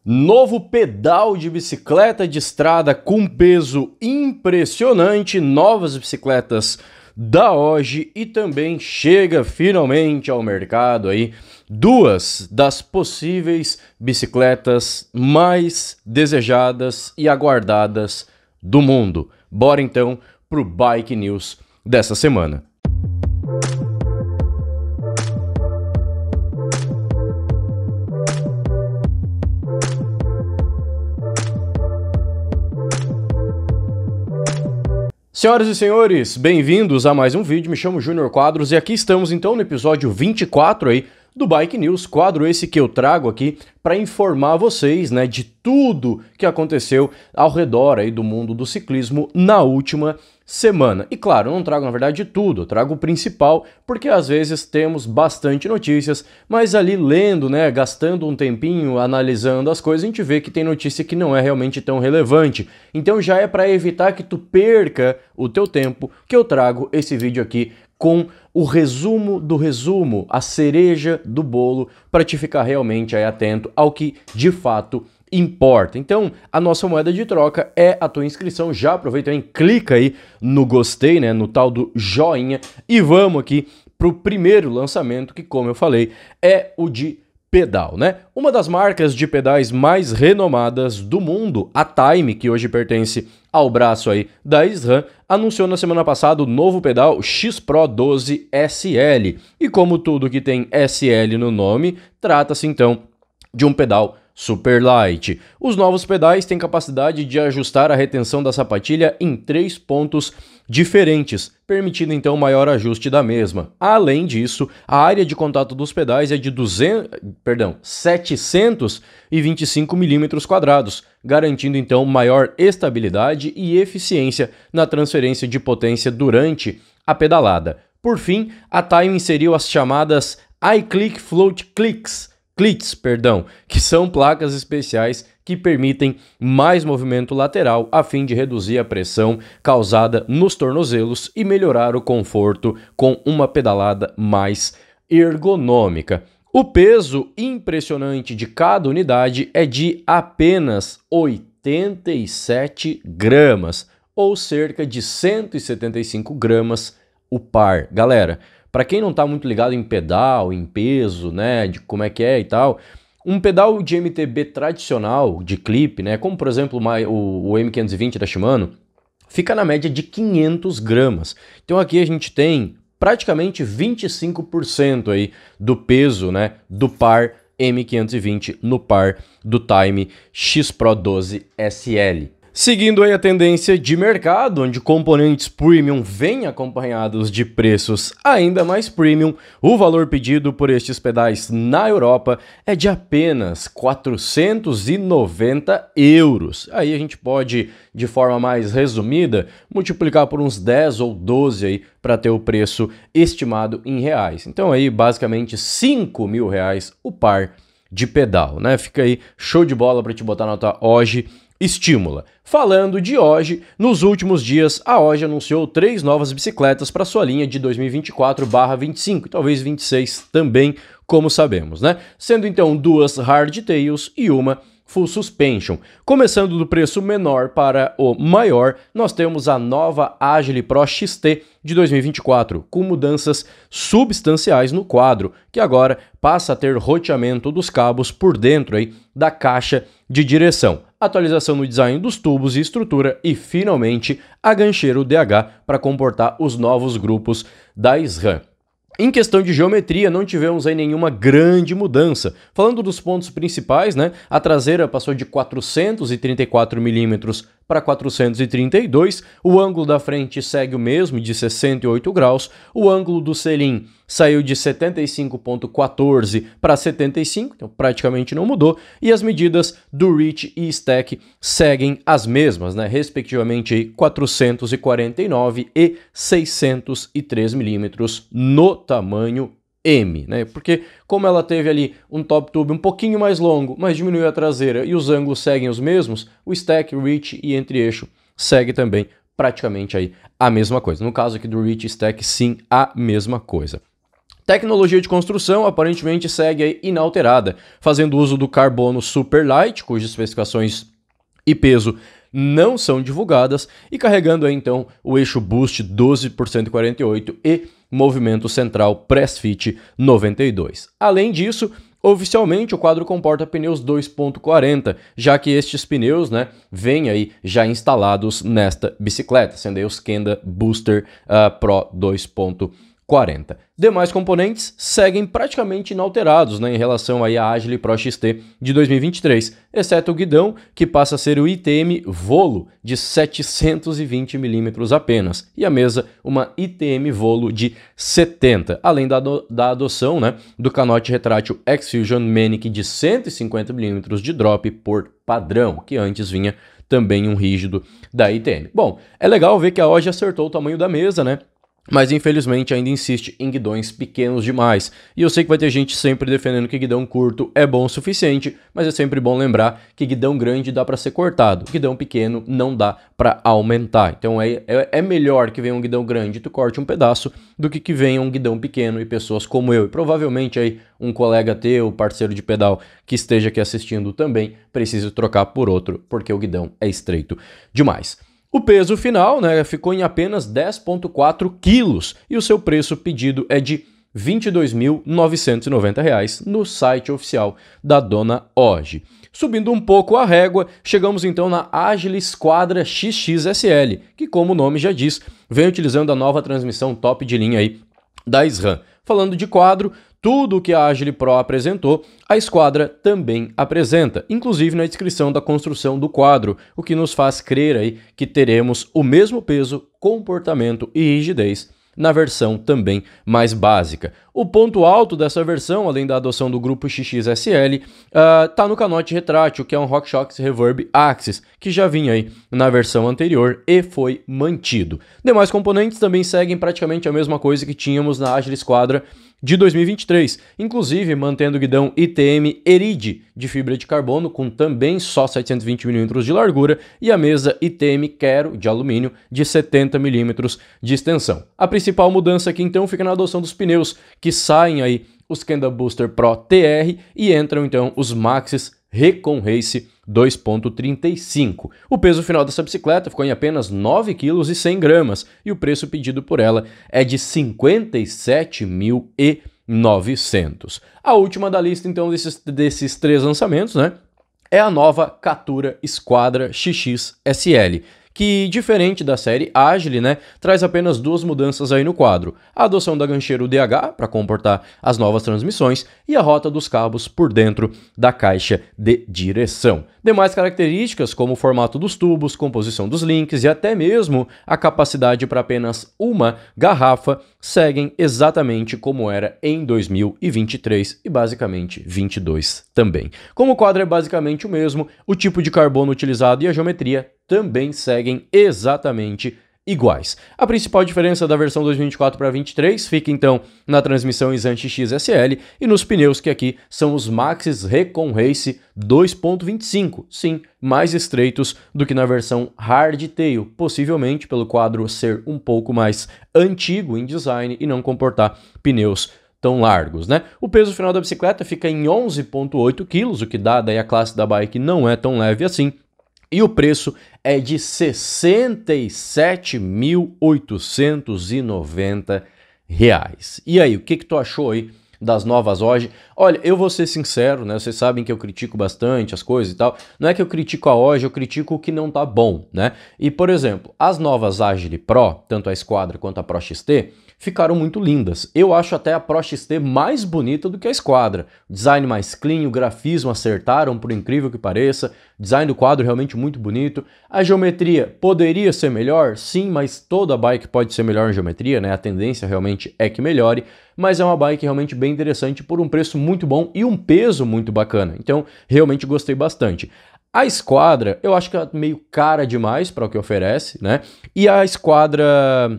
Novo pedal de bicicleta de estrada com peso impressionante, novas bicicletas da Oji e também chega finalmente ao mercado aí duas das possíveis bicicletas mais desejadas e aguardadas do mundo. Bora então pro Bike News dessa semana. Senhoras e senhores, bem-vindos a mais um vídeo. Me chamo Júnior Quadros e aqui estamos então no episódio 24 aí do Bike News, quadro esse que eu trago aqui para informar vocês, né, de tudo que aconteceu ao redor aí do mundo do ciclismo na última semana. E claro, eu não trago na verdade tudo, eu trago o principal, porque às vezes temos bastante notícias, mas ali lendo, né, gastando um tempinho analisando as coisas, a gente vê que tem notícia que não é realmente tão relevante. Então já é para evitar que tu perca o teu tempo que eu trago esse vídeo aqui com o resumo do resumo, a cereja do bolo, para te ficar realmente aí atento ao que de fato importa. Então, a nossa moeda de troca é a tua inscrição. Já aproveita e clica aí no gostei, né, no tal do joinha, e vamos aqui pro primeiro lançamento, que, como eu falei, é o de pedal, né? Uma das marcas de pedais mais renomadas do mundo, a Time, que hoje pertence ao braço aí da SRAM, anunciou na semana passada o novo pedal X-Pro 12 SL. E como tudo que tem SL no nome, trata-se então de um pedal super light. Os novos pedais têm capacidade de ajustar a retenção da sapatilha em 3 pontos diferentes, permitindo então maior ajuste da mesma. Além disso, a área de contato dos pedais é de 725 milímetros quadrados, garantindo então maior estabilidade e eficiência na transferência de potência durante a pedalada. Por fim, a Time inseriu as chamadas iClick Float Clits, que são placas especiais que permitem mais movimento lateral a fim de reduzir a pressão causada nos tornozelos e melhorar o conforto com uma pedalada mais ergonômica. O peso impressionante de cada unidade é de apenas 87 gramas, ou cerca de 175 gramas o par. Galera, para quem não está muito ligado em pedal, em peso, né, de como é que é e tal, um pedal de MTB tradicional, de clipe, né, como por exemplo o M520 da Shimano, fica na média de 500 gramas. Então aqui a gente tem praticamente 25% aí do peso, né, do par M520 no par do Time X-Pro 12 SL. Seguindo aí a tendência de mercado, onde componentes premium vêm acompanhados de preços ainda mais premium, o valor pedido por estes pedais na Europa é de apenas 490 euros. Aí a gente pode, de forma mais resumida, multiplicar por uns 10 ou 12 aí para ter o preço estimado em reais. Então aí basicamente 5 mil reais o par de pedal, né? Fica aí show de bola para te botar na tua Oji. Estímula. Falando de Oji, nos últimos dias a Oji anunciou 3 novas bicicletas para sua linha de 2024/25 e talvez 26 também, como sabemos, né? Sendo então 2 hardtails e uma full suspension. Começando do preço menor para o maior, nós temos a nova Agile Pro XT de 2024, com mudanças substanciais no quadro, que agora passa a ter roteamento dos cabos por dentro aí da caixa de direção, atualização no design dos tubos e estrutura e, finalmente, a gancheira UDH para comportar os novos grupos da SRAM. Em questão de geometria, não tivemos aí nenhuma grande mudança. Falando dos pontos principais, né, a traseira passou de 434 mm para 432, o ângulo da frente segue o mesmo, de 68 graus, o ângulo do selim saiu de 75,14 para 75, então praticamente não mudou, e as medidas do reach e stack seguem as mesmas, né, respectivamente aí 449 e 603 mm no tamanho M, né? Porque como ela teve ali um top tube um pouquinho mais longo, mas diminuiu a traseira e os ângulos seguem os mesmos, o stack, reach e entre-eixo segue também praticamente aí a mesma coisa. No caso aqui do reach e stack, sim, a mesma coisa. Tecnologia de construção aparentemente segue aí inalterada, fazendo uso do carbono Superlight, cujas especificações e peso não são divulgadas, e carregando aí então o eixo Boost 12 por 148 e movimento central Press Fit 92. Além disso, oficialmente o quadro comporta pneus 2.40, já que estes pneus, vêm aí já instalados nesta bicicleta, sendo aí os Kenda Booster Pro 2.40. Demais componentes seguem praticamente inalterados em relação aí à Agile Pro XT de 2023, exceto o guidão, que passa a ser o ITM Volo de 720 mm apenas, e a mesa uma ITM Volo de 70, além da adoção do canote retrátil X-Fusion Manic de 150 mm de drop por padrão, que antes vinha também um rígido da ITM. Bom, é legal ver que a OGI acertou o tamanho da mesa, mas infelizmente ainda insiste em guidões pequenos demais. E eu sei que vai ter gente sempre defendendo que guidão curto é bom o suficiente, mas é sempre bom lembrar que guidão grande dá para ser cortado, guidão pequeno não dá para aumentar. Então é melhor que venha um guidão grande e tu corte um pedaço do que venha um guidão pequeno e pessoas como eu, e provavelmente aí um colega teu, parceiro de pedal que esteja aqui assistindo também, precise trocar por outro, porque o guidão é estreito demais. O peso final ficou em apenas 10,4 quilos e o seu preço pedido é de R$ 22.990 no site oficial da dona OGI. Subindo um pouco a régua, chegamos então na Agile Squadra XXSL, que como o nome já diz, vem utilizando a nova transmissão top de linha aí da SRAM. Falando de quadro, tudo o que a Agile Pro apresentou, a Squadra também apresenta, inclusive na descrição da construção do quadro, o que nos faz crer aí que teremos o mesmo peso, comportamento e rigidez na versão também mais básica. O ponto alto dessa versão, além da adoção do grupo XXSL, tá no canote retrátil, que é um RockShox Reverb Axis, que já vinha aí na versão anterior e foi mantido. Demais componentes também seguem praticamente a mesma coisa que tínhamos na Agile Squadra de 2023, inclusive mantendo o guidão ITM Eride de fibra de carbono com também só 720 mm de largura e a mesa ITM Quero de alumínio de 70 mm de extensão. A principal mudança aqui então fica na adoção dos pneus, que saem aí os Kenda Booster Pro TR e entram então os Maxxis Recon Race 2.35. O peso final dessa bicicleta ficou em apenas 9,1 kg e o preço pedido por ela é de R$ 57.900. A última da lista então desses três lançamentos, é a nova Katura Squadra XXSL, que, diferente da série Agile, traz apenas duas mudanças aí no quadro. A adoção da gancheira UDH para comportar as novas transmissões e a rota dos cabos por dentro da caixa de direção. Demais características, como o formato dos tubos, composição dos links e até mesmo a capacidade para apenas uma garrafa, seguem exatamente como era em 2023 e basicamente 22 também. Como o quadro é basicamente o mesmo, o tipo de carbono utilizado e a geometria também seguem exatamente iguais. A principal diferença da versão 2024 para 2023 fica então na transmissão Isan XXSL e nos pneus, que aqui são os Maxxis Recon Race 2.25, sim, mais estreitos do que na versão Hardtail, possivelmente pelo quadro ser um pouco mais antigo em design e não comportar pneus tão largos, O peso final da bicicleta fica em 11,8 kg, o que dá daí a classe da bike não é tão leve assim. E o preço é de R$ 67.890. E aí, o que tu achou aí das novas OGI? Olha, eu vou ser sincero, Vocês sabem que eu critico bastante as coisas e tal. Não é que eu critico a OGI, eu critico o que não tá bom, E, por exemplo, as novas Agile Pro, tanto a Squadra quanto a Pro XT, ficaram muito lindas. Eu acho até a Pro XT mais bonita do que a Squadra. Design mais clean, o grafismo acertaram, por incrível que pareça. Design do quadro realmente muito bonito. A geometria poderia ser melhor? Sim, mas toda bike pode ser melhor em geometria, A tendência realmente é que melhore. Mas é uma bike realmente bem interessante por um preço muito bom e um peso muito bacana. Então, realmente gostei bastante. A Squadra, eu acho que é meio cara demais para o que oferece, E a Squadra...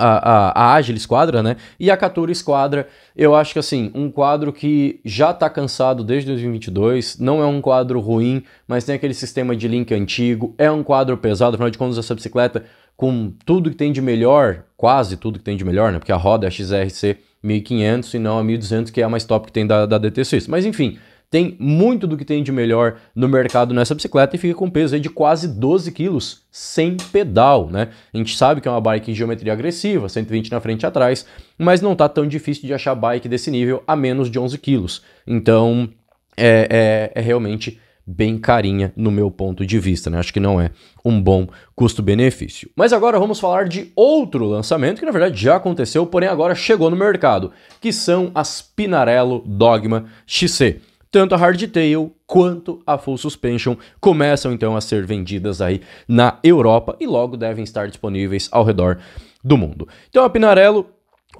A Agile Squadra, E a Katura Squadra, eu acho que assim, um quadro que já tá cansado desde 2022, não é um quadro ruim, mas tem aquele sistema de link antigo, é um quadro pesado, afinal de contas essa bicicleta com tudo que tem de melhor, quase tudo que tem de melhor, porque a roda é a XRC 1.500 e não a 1.200, que é a mais top que tem da DT Swiss. Mas enfim, tem muito do que tem de melhor no mercado nessa bicicleta e fica com peso aí de quase 12 quilos sem pedal, né? A gente sabe que é uma bike em geometria agressiva, 120 na frente e atrás, mas não tá tão difícil de achar bike desse nível a menos de 11 quilos. Então, é realmente bem carinha no meu ponto de vista, né? Acho que não é um bom custo-benefício. Mas agora vamos falar de outro lançamento que na verdade já aconteceu, porém agora chegou no mercado, que são as Pinarello Dogma XC. Tanto a Hardtail quanto a Full Suspension começam então a ser vendidas aí na Europa e logo devem estar disponíveis ao redor do mundo. Então a Pinarello,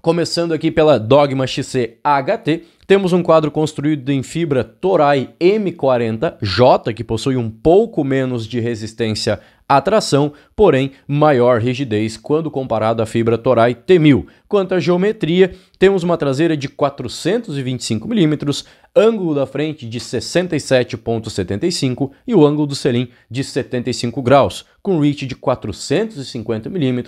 começando aqui pela Dogma XC HT, temos um quadro construído em fibra Toray M40J, que possui um pouco menos de resistência à tração, porém maior rigidez quando comparado à fibra Toray T1000. Quanto à geometria, temos uma traseira de 425 mm, ângulo da frente de 67,75 e o ângulo do selim de 75 graus, com reach de 450 mm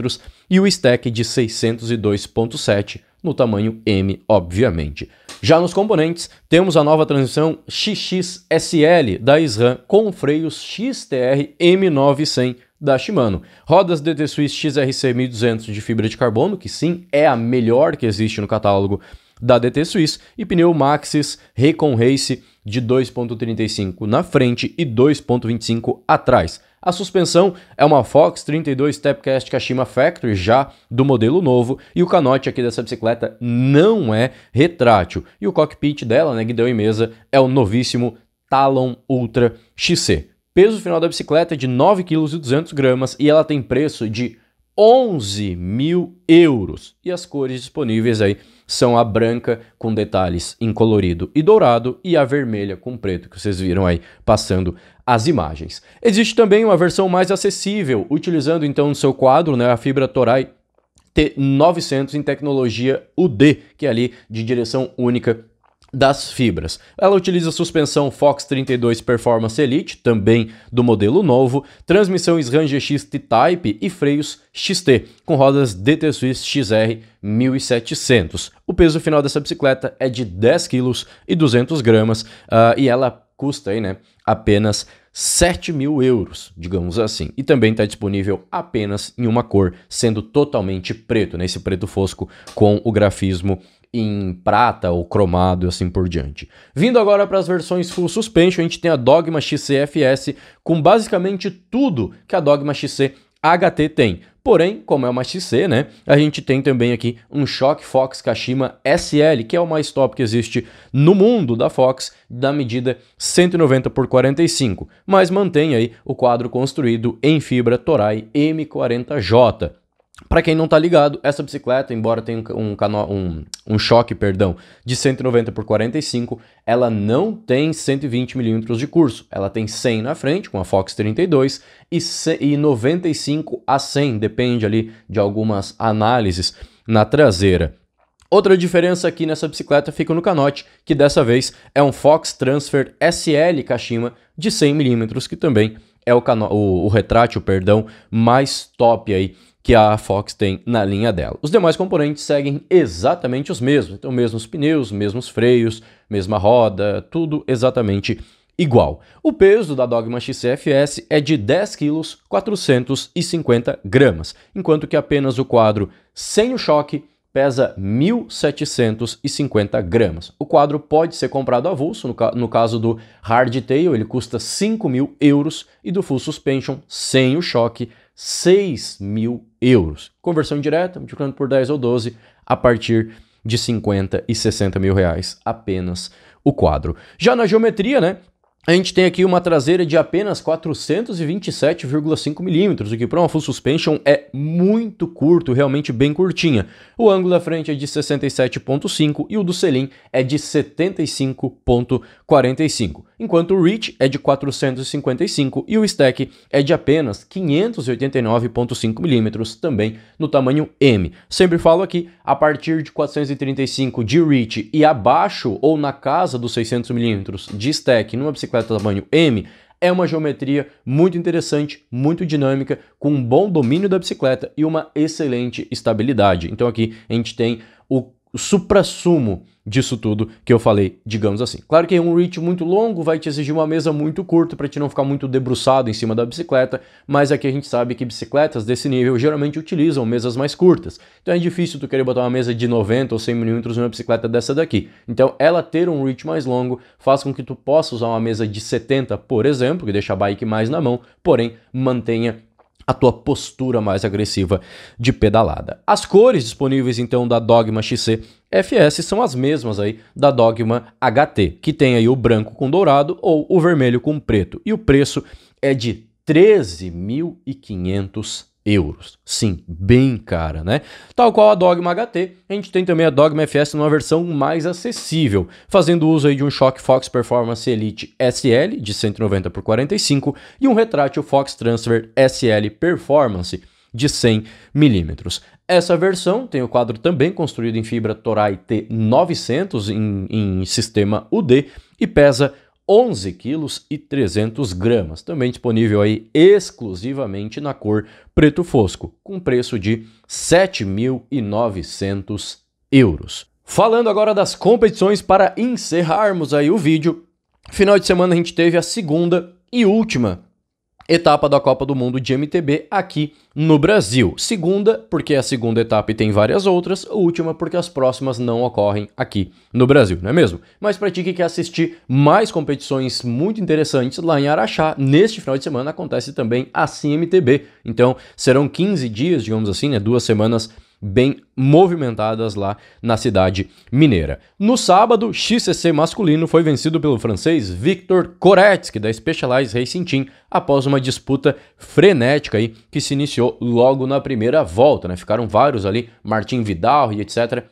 e o stack de 602,7 no tamanho M, obviamente. Já nos componentes, temos a nova transmissão XXSL da SRAM com freios XTR M900 da Shimano. Rodas DT Swiss XRC 1200 de fibra de carbono, que sim, é a melhor que existe no catálogo da DT Swiss, e pneu Maxxis Recon Race de 2,35 na frente e 2,25 atrás. A suspensão é uma Fox 32 Stepcast Kashima Factory já do modelo novo e o canote aqui dessa bicicleta não é retrátil. E o cockpit dela, né, guidão e mesa, é o novíssimo Talon Ultra XC. Peso final da bicicleta é de 9,2 kg e ela tem preço de 11 mil euros. E as cores disponíveis aí são a branca com detalhes em colorido e dourado e a vermelha com preto, que vocês viram aí passando as imagens. Existe também uma versão mais acessível, utilizando então no seu quadro, né, a fibra Toray T900 em tecnologia UD, que é ali de direção única das fibras. Ela utiliza suspensão Fox 32 Performance Elite, também do modelo novo, transmissão SRAM GX T-Type e freios XT, com rodas DT Swiss XR 1700. O peso final dessa bicicleta é de 10 kg e 200 gramas e ela custa aí, né, apenas 7 mil euros, digamos assim. E também está disponível apenas em uma cor, sendo totalmente preto, né, esse preto fosco com o grafismo em prata ou cromado e assim por diante. Vindo agora para as versões Full Suspension, a gente tem a Dogma XC FS com basicamente tudo que a Dogma XC HT tem. Porém, como é uma XC, né, a gente tem também aqui um Shock Fox Kashima SL, que é o mais top que existe no mundo da Fox, da medida 190 por 45, mas mantém aí o quadro construído em fibra Toray M40J. Para quem não tá ligado, essa bicicleta, embora tenha um choque, de 190 por 45, ela não tem 120 mm de curso. Ela tem 100 na frente, com a Fox 32, e 95 a 100, depende ali de algumas análises na traseira. Outra diferença aqui nessa bicicleta fica no canote, que dessa vez é um Fox Transfer SL Kashima de 100 mm, que também é o retrátil, mais top aí que a Fox tem na linha dela. Os demais componentes seguem exatamente os mesmos, então mesmos pneus, mesmos freios, mesma roda, tudo exatamente igual. O peso da Dogma XCFS é de 10 kg 450 gramas, enquanto que apenas o quadro sem o choque pesa 1.750 gramas. O quadro pode ser comprado avulso, no caso do Hardtail ele custa 5 mil euros e do Full Suspension sem o choque 6 mil euros. Conversão direta, multiplicando por 10 ou 12, a partir de 50 e 60 mil reais apenas o quadro. Já na geometria, né? A gente tem aqui uma traseira de apenas 427,5 milímetros, o que para uma Full Suspension é muito curto, realmente bem curtinha. O ângulo da frente é de 67,5 e o do selim é de 75,45, enquanto o reach é de 455 e o stack é de apenas 589,5 milímetros, também no tamanho M. Sempre falo aqui, a partir de 435 de reach e abaixo ou na casa dos 600 milímetros de stack numa bicicleta tamanho M, é uma geometria muito interessante, muito dinâmica, com um bom domínio da bicicleta e uma excelente estabilidade. Então aqui a gente tem suprassumo disso tudo que eu falei, digamos assim. Claro que um reach muito longo vai te exigir uma mesa muito curta para te não ficar muito debruçado em cima da bicicleta, mas aqui a gente sabe que bicicletas desse nível geralmente utilizam mesas mais curtas. Então é difícil tu querer botar uma mesa de 90 ou 100 mm numa bicicleta dessa daqui. Então ela ter um reach mais longo faz com que tu possa usar uma mesa de 70, por exemplo, que deixa a bike mais na mão, porém mantenha a tua postura mais agressiva de pedalada. As cores disponíveis então da Dogma XC FS são as mesmas aí da Dogma HT, que tem aí o branco com dourado ou o vermelho com preto. E o preço é de 13.500 euros. Sim, bem cara, né? Tal qual a Dogma HT, a gente tem também a Dogma FS numa versão mais acessível, fazendo uso aí de um Shock Fox Performance Elite SL de 190 por 45 e um retrátil Fox Transfer SL Performance de 100 mm. Essa versão tem o quadro também construído em fibra Toray T900 em sistema UD e pesa 11 kg e 300 gramas, também disponível aí exclusivamente na cor preto fosco, com preço de 7.900 euros. Falando agora das competições para encerrarmos aí o vídeo, final de semana a gente teve a segunda e última etapa da Copa do Mundo de MTB aqui no Brasil. Segunda, porque a segunda etapa e tem várias outras. Última, porque as próximas não ocorrem aqui no Brasil, não é mesmo? Mas para ti que quer assistir mais competições muito interessantes lá em Araxá, neste final de semana acontece também a CMTB. Então serão 15 dias, digamos assim, né? 2 semanas bem movimentadas lá na cidade mineira. No sábado, XCC masculino foi vencido pelo francês Victor Koretsky da Specialized Racing Team após uma disputa frenética aí que se iniciou logo na primeira volta, né? Ficaram vários ali, Martin Vidal e etc.,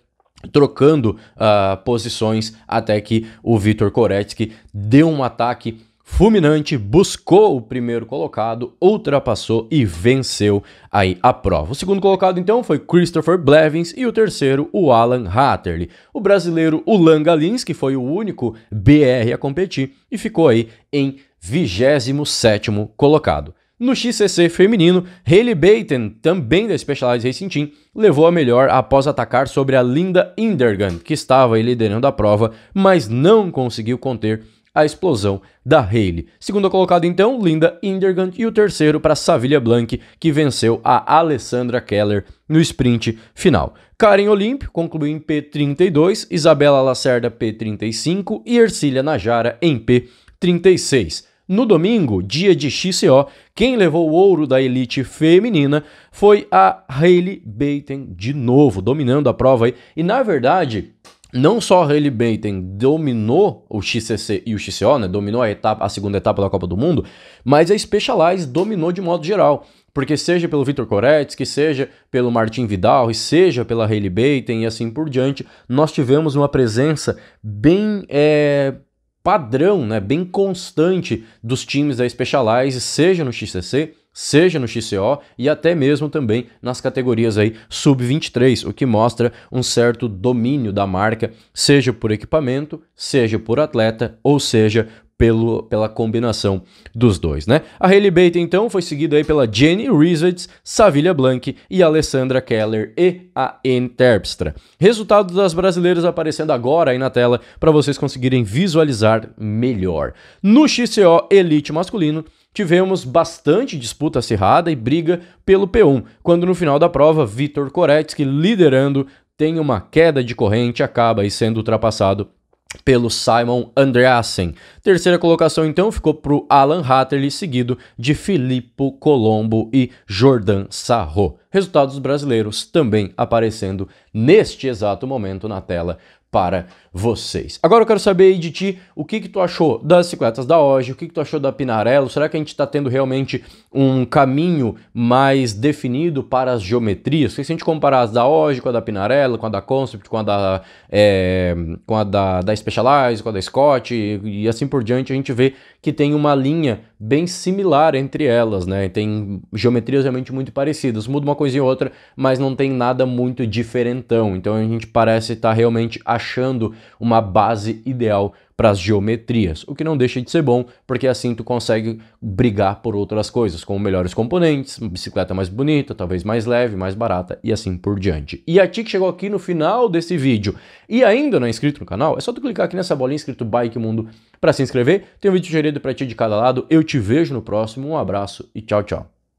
trocando posições até que o Victor Koretsky deu um ataque fulminante, buscou o primeiro colocado, ultrapassou e venceu aí a prova. O segundo colocado então foi Christopher Blevins e o terceiro o Alan Hatterley. O brasileiro Ulan Galins, que foi o único BR a competir e ficou aí em 27º colocado. No XCC feminino, Hailey Baten, também da Specialized Racing Team, levou a melhor após atacar sobre a Linda Indergan, que estava aí liderando a prova, mas não conseguiu conter a explosão da Hailey. Segundo colocado então, Linda Indergan, e o terceiro para Savilha Blanc, que venceu a Alessandra Keller no sprint final. Karen Olímpio concluiu em P32, Isabela Lacerda P35 e Ercília Najara em P36. No domingo, dia de XCO, quem levou o ouro da elite feminina foi a Hailey Baten de novo, dominando a prova aí. E na verdade, não só a Hailey Baten dominou o XCC e o XCO, né? Dominou a segunda etapa da Copa do Mundo, mas a Specialized dominou de modo geral. Porque seja pelo Victor Koretsky, seja pelo Martin Vidal, e seja pela Hailey Baten e assim por diante, nós tivemos uma presença bem padrão, né? Bem constante dos times da Specialized, seja no XCC, seja no XCO e até mesmo também nas categorias aí sub-23, o que mostra um certo domínio da marca, seja por equipamento, seja por atleta, ou seja pela combinação dos dois, né? A Hailey Baten, então, foi seguida aí pela Jenny Rieswitz, Savilha Blanc e Alessandra Keller e a Anne Terpstra. Resultados das brasileiras aparecendo agora aí na tela para vocês conseguirem visualizar melhor. No XCO Elite masculino, tivemos bastante disputa acirrada e briga pelo P1, quando no final da prova, Victor Koretsky, liderando, tem uma queda de corrente e acaba aí sendo ultrapassado pelo Simon Andreasen. Terceira colocação então ficou para o Alan Hatterley, seguido de Filippo Colombo e Jordan Sarro. Resultados brasileiros também aparecendo neste exato momento na tela para vocês. Agora eu quero saber aí de ti o que tu achou das bicicletas da Ogi, o que tu achou da Pinarello. Será que a gente está tendo realmente um caminho mais definido para as geometrias? Porque se a gente comparar as da Ogi com a da Pinarello, com a da Concept, com a da Specialized, com a da Scott e assim por diante, a gente vê que tem uma linha bem similar entre elas, né? Tem geometrias realmente muito parecidas, muda uma coisinha ou outra, mas não tem nada muito diferentão. Então a gente parece estar realmente achando uma base ideal para as geometrias, o que não deixa de ser bom, porque assim tu consegue brigar por outras coisas, como melhores componentes, uma bicicleta mais bonita, talvez mais leve, mais barata e assim por diante. E a ti que chegou aqui no final desse vídeo e ainda não é inscrito no canal, é só tu clicar aqui nessa bolinha escrito Bike Mundo para se inscrever. Tem um vídeo sugerido para ti de cada lado. Eu te vejo no próximo, um abraço e tchau, tchau.